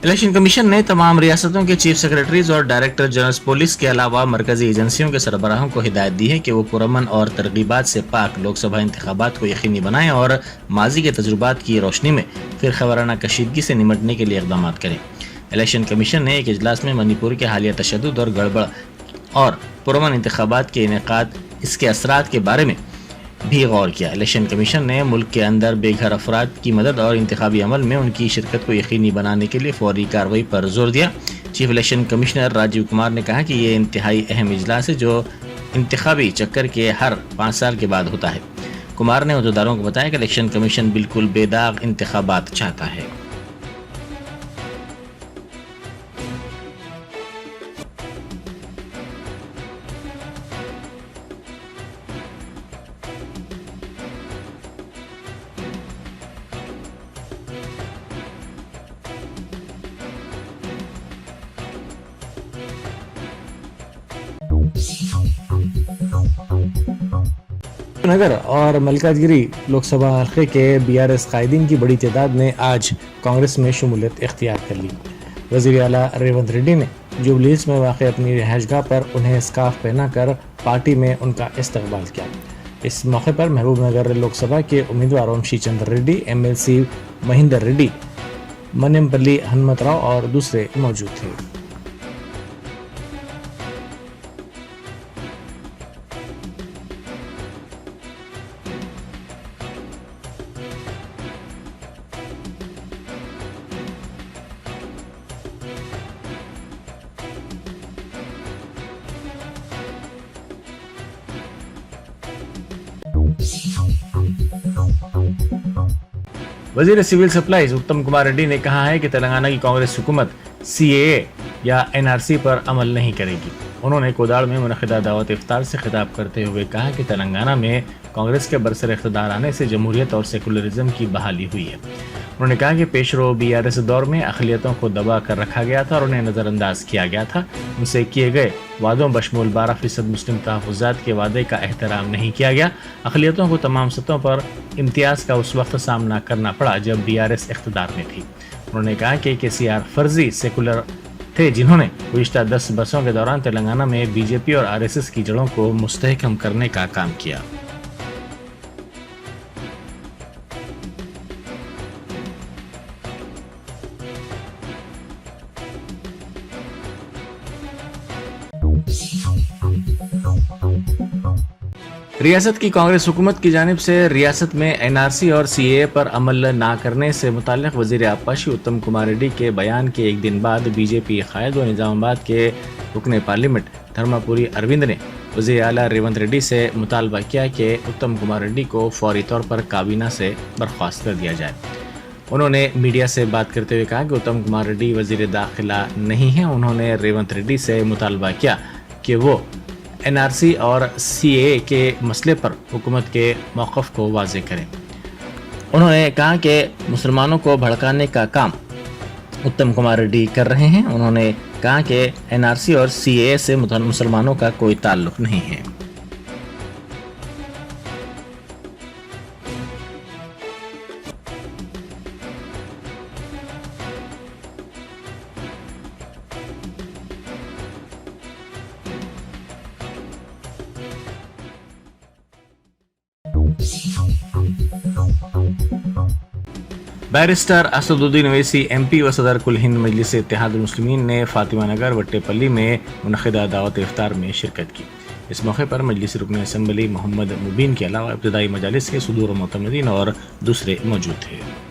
Election commission ने तमाम रियासतों के चीफ सेक्रेटरीज और डायरेक्टर जनरल पुलिस के अलावा मरकजी एजेंसियों के सरबराहों को हिदायत दी है कि वो पुरअमन और तरगीबात से पाक लोकसभा इंतखाबात को यकीनी बनाएं और माजी के तजुर्बात की रोशनी में फिर खबराना कशीदगी से निमटने के लिए इकदाम करें। इलेक्शन कमीशन ने एक इजलास में मणिपुर के हालिया तशद्दुद और गड़बड़ और पुरअमन इंतखाबात के इनेकाद इसके असरात के बारे में भी गौर किया। इलेक्शन कमीशन ने मुल्क के अंदर बेघर अफराद की मदद और इंतखाबी अमल में उनकी शिरकत को यकीनी बनाने के लिए फौरी कार्रवाई पर जोर दिया। Chief election commissioner Rajiv Kumar ने कहा कि ये इंतहाई अहम इजलास है जो इंतखाबी चक्कर के हर 5 साल के बाद होता है। कुमार ने अहदेदारों को बताया कि इलेक्शन कमीशन बिल्कुल बेदाग इंतखाबात चाहता है। नगर और मलकाजगिरी लोकसभा हल्के के बीआरएस कायदीन की बड़ी तादाद ने आज कांग्रेस में शमूलियत इख्तियार कर ली। वज़ीर आला रेवंत रेड्डी ने जुबलीस में वाक़ अपनी रिहाइशगाह पर उन्हें स्कार्फ पहनाकर पार्टी में उनका इस्तकबाल किया। इस मौके पर महबूबनगर लोकसभा के उम्मीदवार वंशी चंद्र रेड्डी, एमएलसी महेंदर रेड्डी, मनेमपल्ली हनुमतराव और दूसरे मौजूद थे। वजीर सिविल सप्लाईज उत्तम कुमार रेड्डी ने कहा है कि तेलंगाना की कांग्रेस हुकूमत सीएए या एनआरसी पर अमल नहीं करेगी। उन्होंने कोदाड़ में मुनक़िदा दावत इफ्तार से खिताब करते हुए कहा कि तेलंगाना में कांग्रेस के बरसर इक़्तिदार आने से जमहूरियत और सेकुलरिज्म की बहाली हुई है। उन्होंने कहा कि पेशरो बीआरएस दौर में अक़लियतों को दबा कर रखा गया था और उन्हें नज़रअंदाज किया गया था। उनसे किए गए वादों बशमूल 12% मुस्लिम तहफ़्फ़ुज़ात के वादे का एहतराम नहीं किया गया। अक़लियतों को तमाम सतहों पर इम्तियाज़ का उस वक्त सामना करना पड़ा जब बीआरएस इक़्तिदार में थी। उन्होंने कहा कि केसीआर फर्जी सेकुलर थे जिन्होंने गुज़िश्ता 10 बरसों के दौरान तेलंगाना में बीजेपी और आरएसएस की जड़ों को मुस्तहकम करने का काम किया। रियासत की कांग्रेस हुकूमत की जानिब से रियासत में एनआरसी और सीएए पर अमल ना करने से मुताल्लिक़ वज़ीर आबपाशी उत्तम कुमार रेड्डी के बयान के एक दिन बाद बीजेपी कायद व निज़ामाबाद के रुकने पार्लियामेंट धर्मापुरी अरविंद ने वज़ीर आला रेवंत रेड्डी से मुतालबा किया कि उत्तम कुमार रेड्डी को फौरी तौर पर काबीना से बर्खास्त कर दिया जाए। उन्होंने मीडिया से बात करते हुए कहा कि उत्तम कुमार रेड्डी वज़ीर दाखिला नहीं हैं। उन्होंने रेवंत रेड्डी से मुतालबा किया कि वो एनआरसी और सीएए के मसले पर हुकूमत के मौक़िफ़ को वाज़ेह करें। उन्होंने कहा कि मुसलमानों को भड़काने का काम उत्तम कुमार रेड्डी कर रहे हैं। उन्होंने कहा कि एनआरसी और सीएए से मुसलमानों का कोई ताल्लुक़ नहीं है। बैरिस्टर असदुद्दीन ओवैसी एमपी व सदर कुल हिंद मजलिस इत्तेहादुल मुस्लिमीन ने फातिमा नगर वट्टेपल्ली में मुनक़िदा दावत इफ्तार में शिरकत की। इस मौके पर मजलिस रुकन असम्बली मोहम्मद मुबीन के अलावा इब्तिदाई मजालिस के सुदूर मोतमदीन और दूसरे मौजूद थे।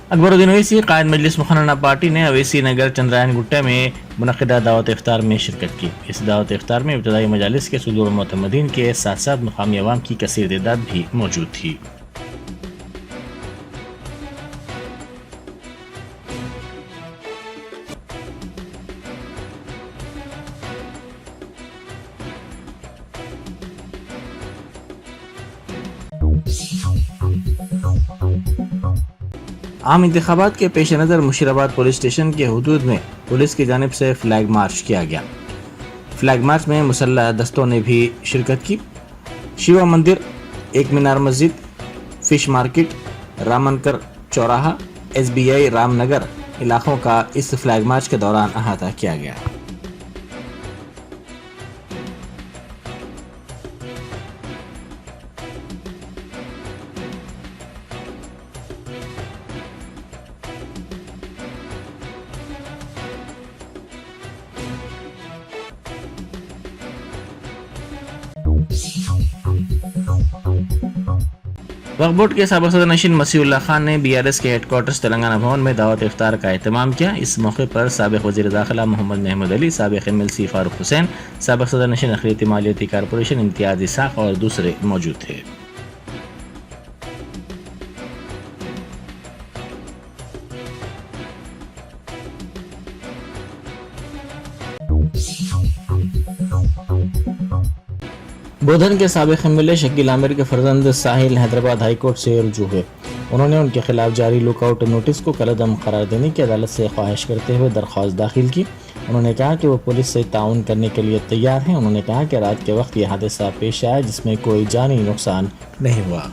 अकबरुद्दीन ओवैसी कायद मजलिस मुखन्ना पार्टी ने ओवैसी नगर चंद्रायन गुट्टा में मुनक़िदा दावत इफ्तार में शिरकत की। इस दावत इफ्तार में इब्तिदाई मजालिस के सुदूर मोतमदीन के साथ साथ मुकामी अवाम की कसीर तादाद भी मौजूद थी। आम इंतखाबात के पेश नज़र मुशीराबाद पुलिस स्टेशन के हुदूद में पुलिस की जानिब से फ्लैग मार्च किया गया। फ्लैग मार्च में मुसल्लह दस्तों ने भी शिरकत की। शिवा मंदिर, एक मीनार मस्जिद, फिश मार्केट, रामनकर चौराहा, SBI रामनगर इलाकों का इस फ्लैग मार्च के दौरान अहाता किया गया। वक्फ बोर्ड के साबिक़ सदर नशीन मसीहुल्लाह खान ने BRS के हेडक्वार्टर्स तेलंगाना भवन में दावत इफ्तार का एहतमाम किया। इस मौके पर साबिक़ वज़ीर दाखिला मोहम्मद महमूद अली, साबिक़ MLC फारूक हुसैन, साबिक़ सदर नशीन अक़लियती मालियाती कॉरपोरेशन इम्तियाज़ इसाक़ और दूसरे मौजूद थे। बोधन के साबिक़ MLA शकील आमिर के फर्जंद साहिल हैदराबाद हाई कोर्ट से रुजू हुए। उन्होंने उनके खिलाफ जारी लुकआउट नोटिस को कलअदम करार देने की अदालत से ख्वाहिश करते हुए दरख्वास्त दाखिल की। उन्होंने कहा कि वो पुलिस से ताउन करने के लिए तैयार हैं। उन्होंने कहा कि रात के वक्त यह हादसा पेश आया जिसमें कोई जानी नुकसान नहीं हुआ।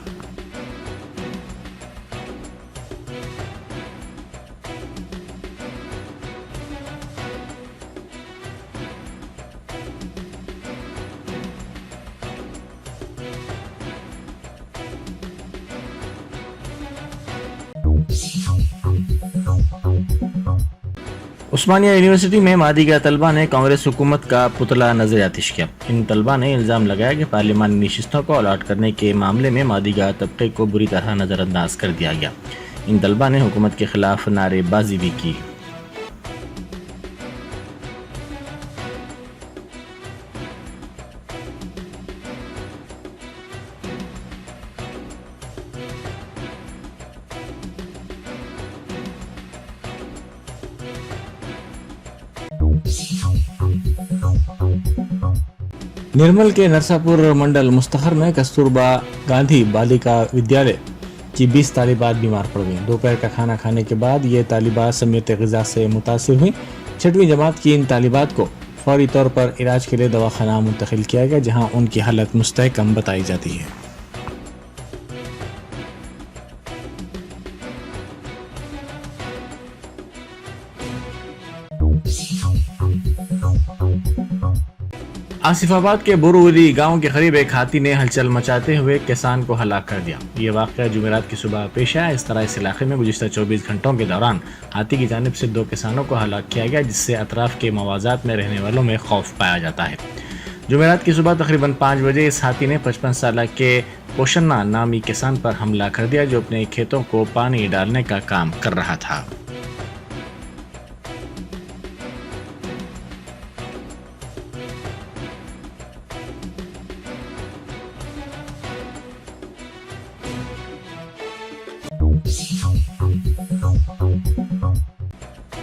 उस्मानिया यूनिवर्सिटी में मादीगा तलबा ने कांग्रेस हुकूमत का पुतला नजर आतिश किया। इन तलबा ने इल्ज़ाम लगाया कि पार्लिमानी नशिस्तों को अलॉट करने के मामले में मादीगा तबके को बुरी तरह नज़रअंदाज कर दिया गया। इन तलबा ने हुकूमत के खिलाफ नारेबाजी भी की। निर्मल के नरसापुर मंडल मुस्तखर में कस्तूरबा गांधी बालिका विद्यालय की 20 तालिबात बीमार पड़ गईं। दोपहर का खाना खाने के बाद ये तालिबात समियत ग़िज़ा से मुतासिर हुई। 6वीं जमात की इन तालिबात को फौरी तौर पर इलाज के लिए दवाखाना मुंतकिल किया गया, जहां उनकी हालत मुस्तहकम बताई जाती है। आसिफाबाद के बोरुवली गांव के करीब एक हाथी ने हलचल मचाते हुए किसान को हलाक कर दिया। ये वाक़या जुमेरात की सुबह पेश आया। इस तरह इस इलाके में गुज़िश्ता 24 घंटों के दौरान हाथी की जानिब से 2 किसानों को हलाक किया गया, जिससे अतराफ के मवाज़ात में रहने वालों में खौफ पाया जाता है। जुमेरात की सुबह तकरीबन 5 बजे इस हाथी ने 55 साल के पोशन्ना नामी किसान पर हमला कर दिया, जो अपने खेतों को पानी डालने का काम कर रहा था।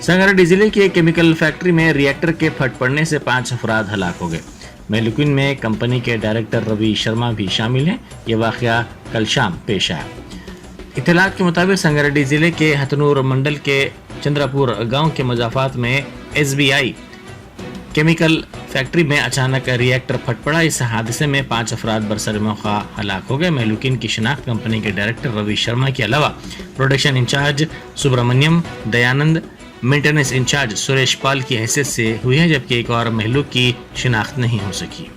संगारेड्डी जिले की एक केमिकल फैक्ट्री में रिएक्टर के फट पड़ने से 5 अफराद हलाक हो गए। मेलुकिन में कंपनी के डायरेक्टर रवि शर्मा भी शामिल हैं। ये वाक़या कल शाम पेश आया। इत्तलात के मुताबिक संगारेड्डी जिले के हथनूर मंडल के चंद्रापुर गांव के मजाफात में SBI केमिकल फैक्ट्री में अचानक रिएक्टर फट पड़ा। इस हादसे में 5 अफराद बरसर मौका हलाक हो गए। मेलुकिन की शिनाख्त कंपनी के डायरेक्टर रवि शर्मा के अलावा production incharge Subramaniam Dayanand, maintenance incharge Suresh Pal की हैसियत से हुई है, जबकि एक और महलूक की शिनाख्त नहीं हो सकी।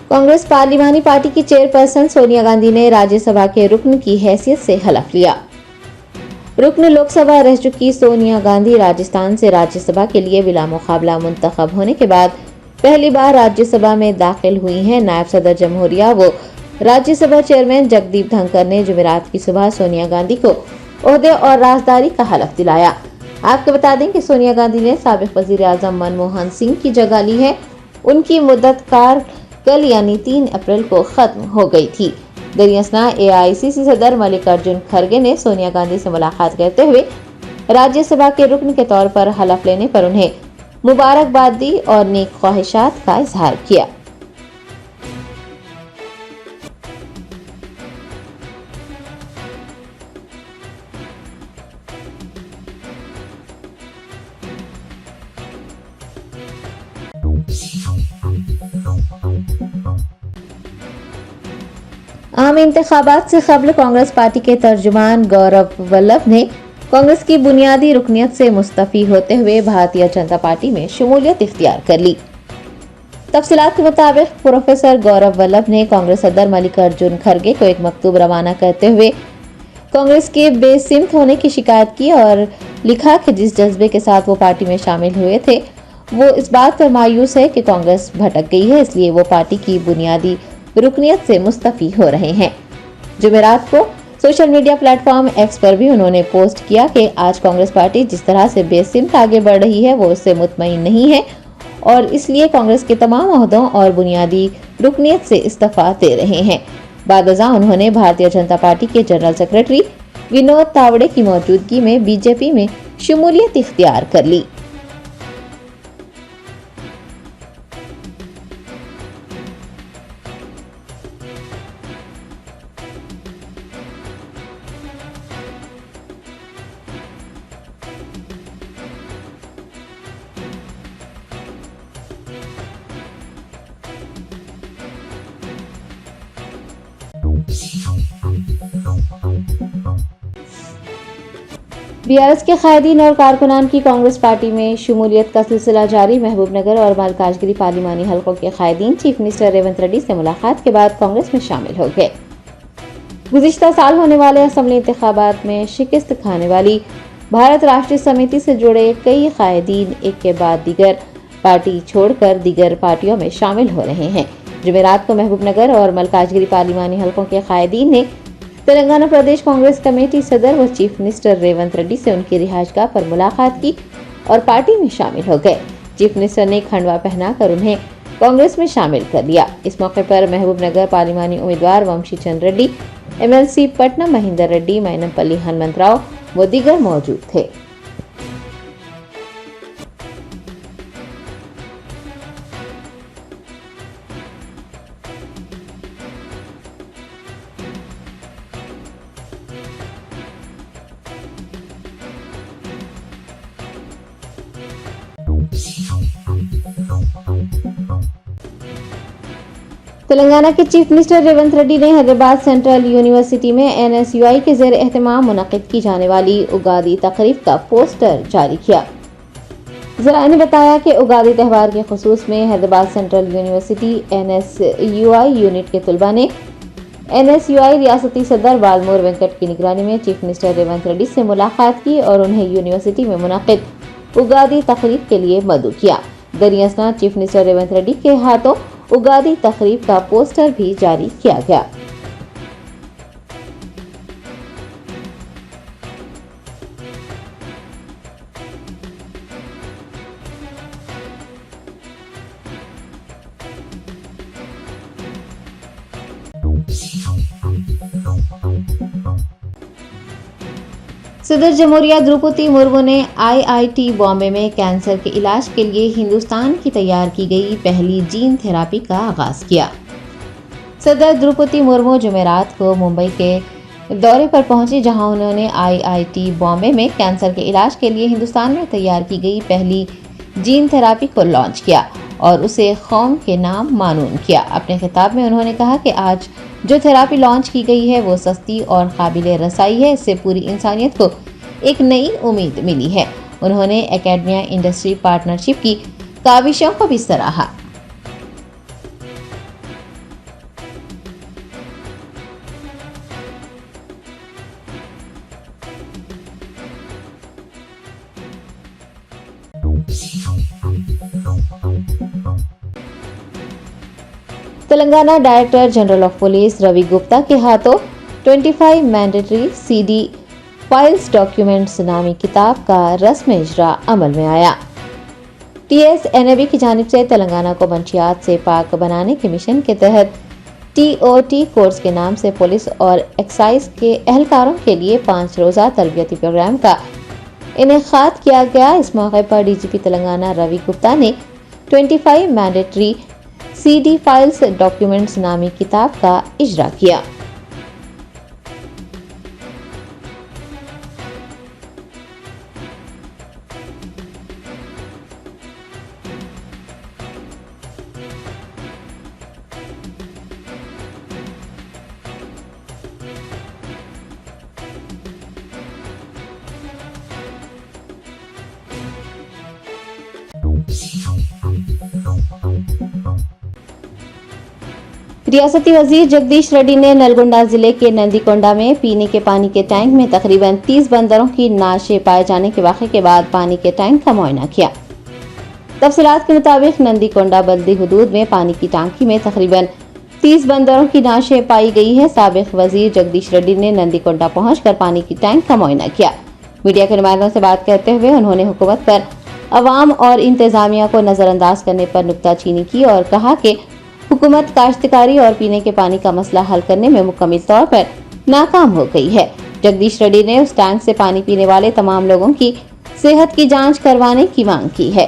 कांग्रेस पार्लिमानी पार्टी की चेयरपर्सन सोनिया गांधी ने राज्यसभा के रुकन की हैसियत से हलफ लिया। रुकन लोकसभा रह चुकी सोनिया गांधी राजस्थान से राज्यसभा के लिए बिला मुकाबला मुंतखब होने के बाद पहली बार राज्यसभा में दाखिल हुई हैं। नायब सदर जमहूरिया वो राज्यसभा चेयरमैन जगदीप धनखड़ ने जुमेरात की सुबह सोनिया गांधी को ओहदे और राजदारी का हलफ दिलाया। आपको बता दें कि सोनिया गांधी ने साबिक वजीर आजम मनमोहन सिंह की जगह ली है। उनकी मुद्दत कार कल यानी 3 अप्रैल को खत्म हो गई थी। दरियासना AICC सदर मल्लिकार्जुन खड़गे ने सोनिया गांधी से मुलाकात करते हुए राज्यसभा के रुकन के तौर पर हलफ लेने पर उन्हें मुबारकबाद दी और नेक ख्वाहिशात का इजहार किया। आम इंतखाबात से कबल कांग्रेस पार्टी के तर्जुमान गौरव वल्लभ ने कांग्रेस की बुनियादी रुकनियत से मुस्तफी होते हुए भारतीय जनता पार्टी में शमूलियत इख्तियार कर ली। तफसीलात के मुताबिक प्रोफेसर गौरव वल्लभ ने कांग्रेस सदर मल्लिकार्जुन खड़गे को एक मकतूब रवाना करते हुए कांग्रेस के बेसिमत होने की शिकायत की और लिखा कि जिस जज्बे के साथ वो पार्टी में शामिल हुए थे वो इस बात पर मायूस है कि कांग्रेस भटक गई है, इसलिए वो पार्टी की बुनियादी रुकनियत से मुस्तफी हो रहे हैं। जुमेरात को सोशल मीडिया प्लेटफॉर्म एक्स पर भी उन्होंने पोस्ट किया कि आज कांग्रेस पार्टी जिस तरह से बेसिमत आगे बढ़ रही है वो उससे मुतमईन नहीं है और इसलिए कांग्रेस के तमाम ओहदों और बुनियादी रुकनियत से इस्तीफा दे रहे हैं। बादअज़ां उन्होंने भारतीय जनता पार्टी के जनरल सेक्रेटरी विनोद तावड़े की मौजूदगी में बीजेपी में शमूलियत इख्तियार कर ली। बीआरएस के कायदीन और कारकुनान की कांग्रेस पार्टी में शमूलियत का सिलसिला जारी। महबूबनगर और मल्काजगिरी पार्लिमानी हलकों के कायदीन चीफ मिनिस्टर रेवंत रेड्डी से मुलाकात के बाद कांग्रेस में शामिल हो गए। गुज़िश्ता साल होने वाले असेंबली इंतखाबात में शिकस्त खाने वाली भारत राष्ट्रीय समिति से जुड़े कई कायदीन एक के बाद दीगर पार्टी छोड़कर दीगर पार्टियों में शामिल हो रहे हैं। जुमेरात को महबूबनगर और मल्काजगिरी पार्लिमानी हलकों के कायदीन ने तेलंगाना प्रदेश कांग्रेस कमेटी सदर व चीफ मिनिस्टर रेवंत रेड्डी से उनकी रिहाइशगाह पर मुलाकात की और पार्टी में शामिल हो गए। चीफ मिनिस्टर ने खंडवा पहनाकर उन्हें कांग्रेस में शामिल कर लिया। इस मौके पर महबूबनगर पार्लिमानी उम्मीदवार वंशी चंद्र रेड्डी, एमएलसी पटनम महेंदर रेड्डी, मैनमपल्ली हनुमंतराव व दीगर मौजूद थे। तेलंगाना के चीफ मिनिस्टर रेवंत रेड्डी ने हैदराबाद सेंट्रल यूनिवर्सिटी में एनएसयूआई के ज़ेर एहतमाम मुनक़िद की जाने वाली उगादी तक़रीब का पोस्टर जारी किया। ज़राए ने बताया कि उगादी त्यौहार के खुसूस में Hyderabad central university NSUI unit के तलबा ने एनएसयूआई रियासती सदर बालमोर वेंकट की निगरानी में चीफ मिनिस्टर रेवंत रेड्डी से मुलाकात की और उन्हें यूनिवर्सिटी में मुनक़िद उगादी तक़रीब के लिए मदऊ किया। दरियासना चीफ मिनिस्टर रेवंत रेड्डी के हाथों उगादी तक़रीब का पोस्टर भी जारी किया गया। सदर जमहूरिया द्रौपदी मुर्मू ने आईआईटी बॉम्बे में कैंसर के इलाज के लिए हिंदुस्तान की तैयार की गई पहली जीन थेरापी का आगाज किया। सदर द्रौपदी मुर्मू जुमेरात को मुंबई के दौरे पर पहुंचे, जहां उन्होंने आईआईटी बॉम्बे में कैंसर के इलाज के लिए हिंदुस्तान में तैयार की गई पहली जीन थेरापी को लॉन्च किया और उसे कौम के नाम मानून किया। अपने खिताब में उन्होंने कहा कि आज जो थेरापी लॉन्च की गई है वो सस्ती और काबिले रसाई है। इससे पूरी इंसानियत को एक नई उम्मीद मिली है। उन्होंने एकेडमिया इंडस्ट्री पार्टनरशिप की काविशों को भी सराहा। Telangana director general of police Ravi Gupta के हाथों 25 मैंडेटरी सीडी फाइल्स डॉक्यूमेंट्स नामी किताब का रस्म इजरा अमल में आया। टीएसएनएबी की जानिब से तेलंगाना को मंशियात से पाक बनाने के मिशन के तहत टीओटी कोर्स के नाम से पुलिस और एक्साइज के एहलकारों के लिए 5 रोज़ा तरबियती प्रोग्राम का इनेकाद किया गया। इस मौके पर डीजीपी तेलंगाना रवि गुप्ता ने 25 मैंडेटरी CD फाइल्स डॉक्यूमेंट्स नामी किताब का इजरा किया। रियासती वजीर जगदीश रेड्डी ने नलगोंडा जिले के नंदीकोंडा में पीने के पानी के टैंक में तकरीबन 30 बंदरों की नाशें पाए जाने के वाक़े के बाद पानी के टैंक का मुआयना किया। तफसीलात के मुताबिक नंदीकोंडा बल्दी हुदूद में पानी की टांकी में तकरीबन 30 बंदरों की नाशें पाई गई है। साबिक वजीर जगदीश रेड्डी ने नंदीकोंडा पहुंचकर पानी की टैंक का मुआयना किया। मीडिया के नुमाइंदों से बात करते हुए उन्होंने हुकूमत पर अवाम और इंतजामिया को नजरअंदाज करने पर नुक्ताचीनी की और कहा कि हुकूमत काश्तकारी और पीने के पानी का मसला हल करने में मुकम्मल तौर पर नाकाम हो गई है। जगदीश रेड्डी ने उस टैंक से पानी पीने वाले तमाम लोगों की सेहत की जांच करवाने की मांग की है।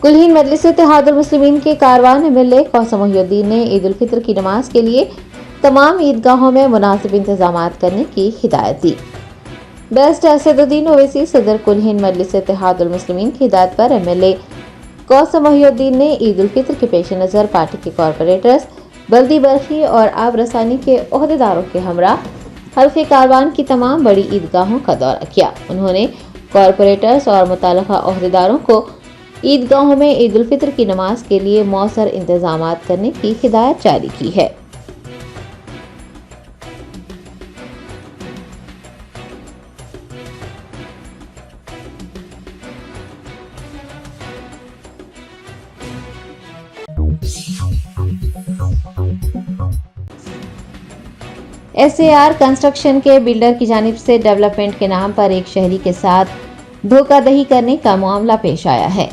कुलहीन मजलिस इत्तेहादुल मुस्लिमीन के कारवान MLA कौसम मोहिउद्दीन ने ईद उल फितर की नमाज के लिए तमाम ईदगाहों में मुनासिब इंतजाम करने की हिदायत दी। बेस्ट असदुद्दीन ओवैसी सदर कुलहीन मजलिस इत्तेहादुल मुस्लिमीन की हिदायत पर MLA कौसम मोहिउद्दीन ने ईद उल फितर के पेश नज़र पार्टी के कॉरपोरेटर्स, बल्दी बरखी और आब रसानी के ओहदेदारों के हमरा हल्के कारवान की तमाम बड़ी ईदगाहों का दौरा किया। उन्होंने कॉरपोरेटर्स और मुताल्लिका ओहदेदारों को ईदगाहों में ईद उल फितर की नमाज के लिए मौसर इंतजाम करने की हिदायत जारी की है। SAR कंस्ट्रक्शन के बिल्डर की जानिब से डेवलपमेंट के नाम पर एक शहरी के साथ धोखाधड़ी करने का मामला पेश आया है।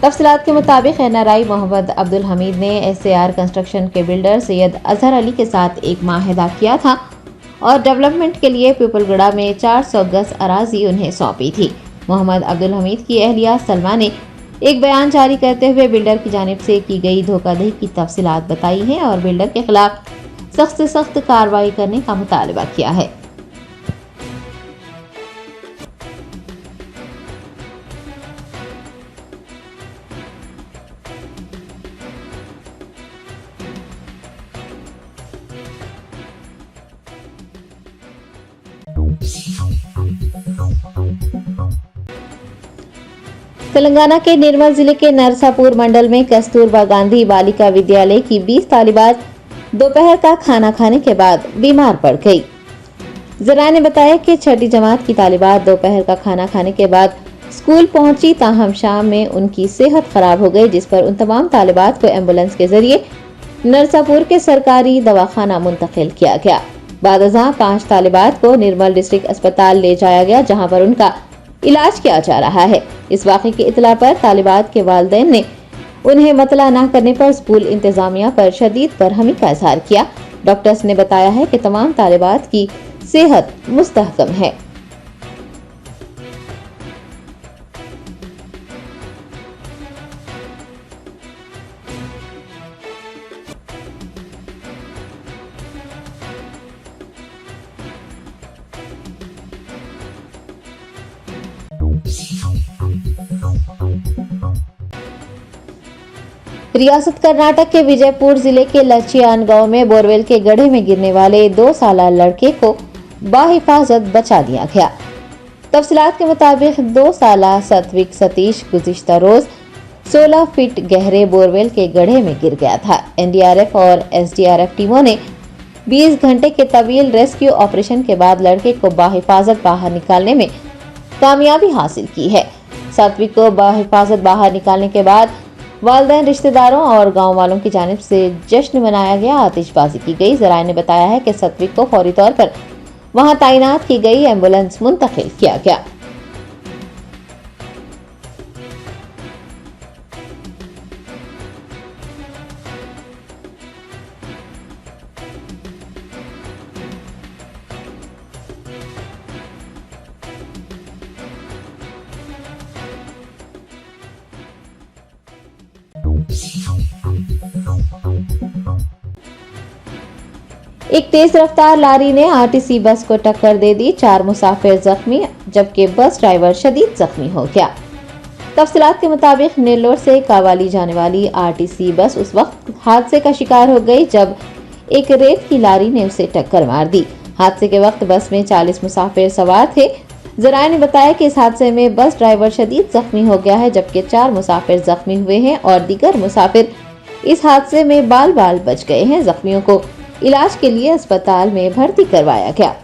तफसीलात के मुताबिक NRI मोहम्मद अब्दुल हमीद ने SAR कंस्ट्रक्शन के बिल्डर सैयद अजहर अली के साथ एक माहिदा किया था और डेवलपमेंट के लिए पीपलगढ़ा में 400 गज अराजी उन्हें सौंपी थी। मोहम्मद अब्दुल हमीद की अहलिया सलमा ने एक बयान जारी करते हुए बिल्डर की जानिब से की गई धोखाधड़ी की तफसीलात बताई हैं और बिल्डर के खिलाफ सख्त से सख्त कार्रवाई करने का मुतालबा किया है। तेलंगाना के निर्मल जिले के नरसापुर मंडल में कस्तूरबा गांधी बालिका विद्यालय की 20 तालिबात दोपहर का खाना खाने के बाद बीमार पड़ गई। जराये ने बताया कि 6ठी जमात की तालिबात दोपहर का खाना खाने के बाद स्कूल पहुंची, ताहम शाम में उनकी सेहत खराब हो गई, जिस पर उन तमाम तालिबात को एम्बुलेंस के जरिए नरसापुर के सरकारी दवाखाना मुंतकिल किया गया। बाद अज़ां 5 तालिबात को निर्मल डिस्ट्रिक्ट अस्पताल ले जाया गया, जहां पर उनका इलाज किया जा रहा है। इस वाक़े की इतला पर तालिबात के वालिदैन ने उन्हें मतला न करने पर स्कूल इंतजामिया पर शदीद बरहमी का इजहार किया। डॉक्टर्स ने बताया है कि तमाम तालिबात की सेहत मुस्तहकम है। रियासत कर्नाटक के विजयपुर जिले के लचियान गांव में बोरवेल के गड्ढे में गिरने वाले 2 साला लड़के को बाहिफाजत बचा दिया गया। तफसीलात के मुताबिक 2 साला सत्विक सतीश गुज़िश्ता रोज 16 फीट गहरे बोरवेल के गड्ढे में गिर गया था। NDRF और SDRF टीमों ने 20 घंटे के तवील रेस्क्यू ऑपरेशन के बाद लड़के को बाहिफाजत बाहर निकालने में कामयाबी हासिल की है। सत्विक को बाहिफाजत बाहर निकालने के बाद वालिदैन, रिश्तेदारों और गांव वालों की जानिब से जश्न मनाया गया, आतिशबाजी की गई। जराये ने बताया है कि सत्विक को फौरी तौर पर वहां तैनात की गई एम्बुलेंस मुंतकिल किया गया। एक तेज रफ्तार लारी ने आरटीसी बस को टक्कर दे दी, 4 मुसाफिर जख्मी जबकि बस ड्राइवर शदीद जख्मी हो गया। तफसीलात के मुताबिक नेल्लोर से कावाली जाने वाली आरटीसी बस उस वक्त हादसे का शिकार हो गई जब एक रेत की लारी ने उसे टक्कर मार दी। हादसे के वक्त बस में 40 मुसाफिर सवार थे। जराये ने बताया कि इस हादसे में बस ड्राइवर शदीद जख्मी हो गया है जबकि 4 मुसाफिर जख्मी हुए हैं और दीगर मुसाफिर इस हादसे में बाल बाल बच गए हैं। जख्मियों को इलाज के लिए अस्पताल में भर्ती करवाया गया।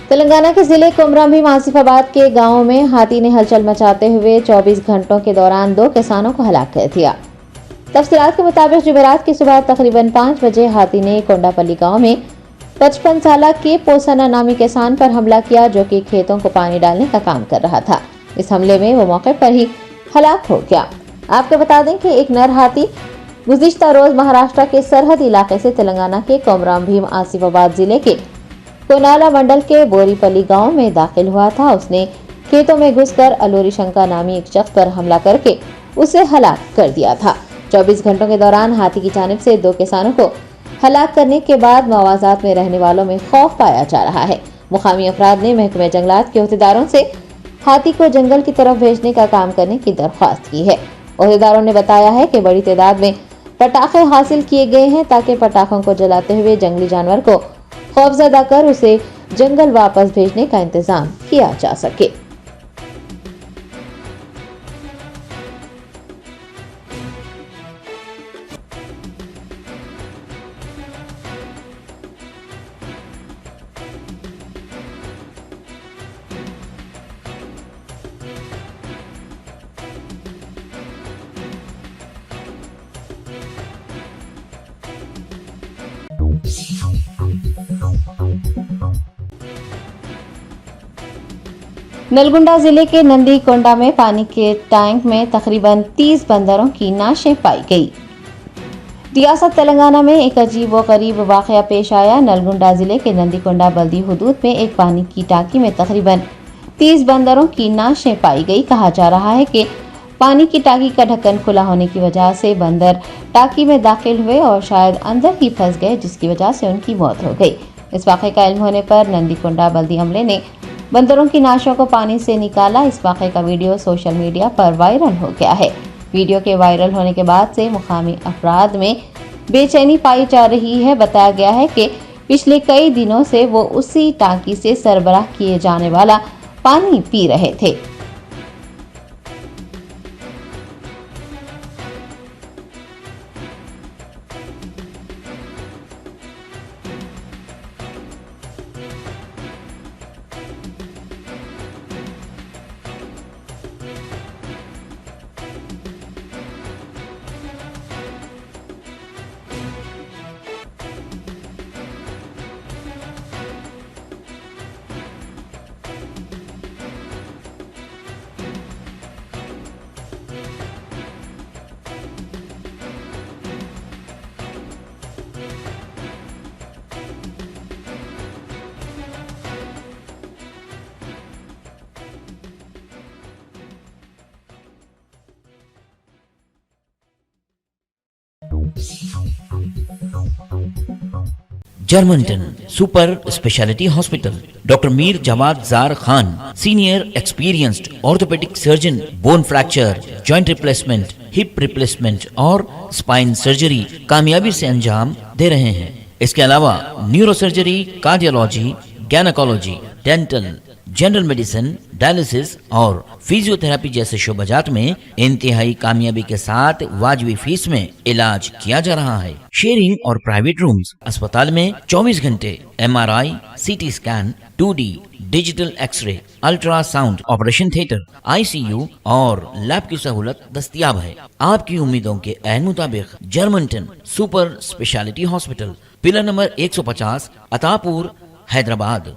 तेलंगाना के जिले कोमराम भीम आसिफाबाद के गांव में हाथी ने हलचल मचाते हुए 24 घंटों के दौरान 2 किसानों को हलाक कर दिया। तफसीलात के मुताबिक जुमेरात की सुबह तकरीबन 5 बजे हाथी ने कोंडापल्ली गांव में 55 साल के पोसना नामी किसान पर हमला किया जो कि खेतों को पानी डालने का काम कर रहा था। इस हमले में वो मौके पर ही हलाक हो गया। आपको बता दें कि एक नर हाथी गुज़िश्ता रोज महाराष्ट्र के सरहद इलाके से तेलंगाना के कोमराम भीम आसिफाबाद जिले के कोनाला मंडल के बोरीपल्ली गांव में दाखिल हुआ था। उसने खेतों में घुसकर अलोरी शंकर नामी एक शख्स पर हमला करके उसे हलाक कर दिया था। 24 घंटों के दौरान हाथी की जानिब से 2 किसानों को हलाक करने के बाद मुआवजात में रहने वालों में खौफ पाया जा रहा है। मुकामी अफराद ने महकमे जंगलात के अहदेदारों से हाथी को जंगल की तरफ भेजने का काम करने की दरख्वास्त की है। अहदेदारों ने बताया है कि बड़ी तादाद में पटाखे हासिल किए गए हैं ताकि पटाखों को जलाते हुए जंगली जानवर को खौफजदा कर उसे जंगल वापस भेजने का इंतजाम किया जा सके। नलगुंडा जिले के नंदीकोंडा में पानी के टैंक में तकरीबन 30 बंदरों की नाशें पाई गई। रियासत तेलंगाना में एक अजीब व गरीब वाकया पेश आया। नलगुंडा जिले के नंदीकोंडा बल्दी हुदूद में एक पानी की टांकी में तकरीबन 30 बंदरों की नाशें पाई गई। कहा जा रहा है कि पानी की टांकी का ढक्कन खुला होने की वजह से बंदर टांकी में दाखिल हुए और शायद अंदर ही फंस गए जिसकी वजह से उनकी मौत हो गई। इस वाक़े का इल्म होने पर नंदीकोंडा बल्दी अमले ने बंदरों की नाशों को पानी से निकाला। इस वाक़े का वीडियो सोशल मीडिया पर वायरल हो गया है। वीडियो के वायरल होने के बाद से मुकामी अफराद में बेचैनी पाई जा रही है। बताया गया है कि पिछले कई दिनों से वो उसी टांकी से सरबराह किए जाने वाला पानी पी रहे थे। Germanten super speciality hospital, doctor Mir Jawad Zar Khan, senior experienced orthopaedic surgeon, bone fracture, joint replacement, hip replacement और स्पाइन सर्जरी कामयाबी से अंजाम दे रहे हैं। इसके अलावा neuro surgery, cardiology, gynaecology, dental, general medicine, dialysis और फिजियोथेरेपी जैसे शोबाजात में इंतहाई कामयाबी के साथ वाजबी फीस में इलाज किया जा रहा है। शेयरिंग और प्राइवेट रूम्स। अस्पताल में 24 घंटे MRI, CT scan, 2D digital x ray, ultrasound, operation theatre, ICU और लैब की सहूलत दस्तयाब है। आपकी उम्मीदों के ऐन मुताबिक Germanten super speciality hospital, pillar number 150, Attapur, Hyderabad.